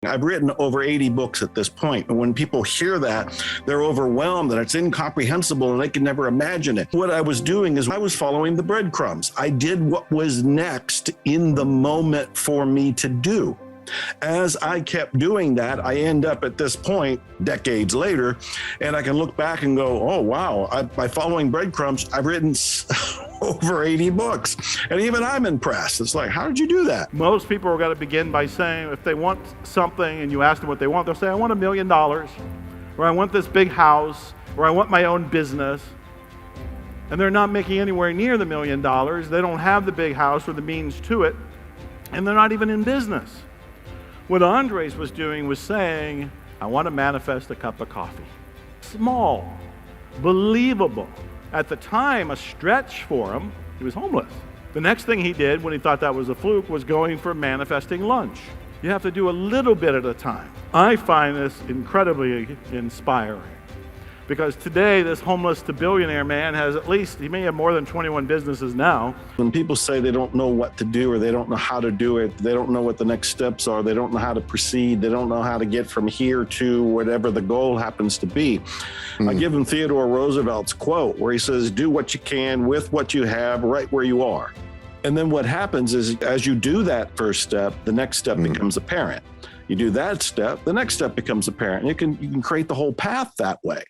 I've written over 80 books at this point. And when people hear that, they're overwhelmed and it's incomprehensible and they can never imagine it. What I was doing is I was following the breadcrumbs. I did what was next in the moment for me to do. As I kept doing that, I end up at this point, decades later, and I can look back and go, oh, wow, by following breadcrumbs, I've written over 80 books. And even I'm impressed. It's like, how did you do that? Most people are going to begin by saying, if they want something and you ask them what they want, they'll say, I want $1 million, or I want this big house, or I want my own business. And they're not making anywhere near the $1 million. They don't have the big house or the means to it, and they're not even in business. What Andres was doing was saying, I want to manifest a cup of coffee. Small, believable. At the time, a stretch for him. He was homeless. The next thing he did when he thought that was a fluke was going for manifesting lunch. You have to do a little bit at a time. I find this incredibly inspiring. Because today, this homeless to billionaire man has he may have more than 21 businesses now. When people say they don't know what to do or they don't know how to do it, they don't know what the next steps are, they don't know how to proceed, they don't know how to get from here to whatever the goal happens to be. I give them Theodore Roosevelt's quote where he says, do what you can with what you have right where you are. And then what happens is as you do that first step, the next step becomes apparent. You do that step, the next step becomes apparent. You can create the whole path that way.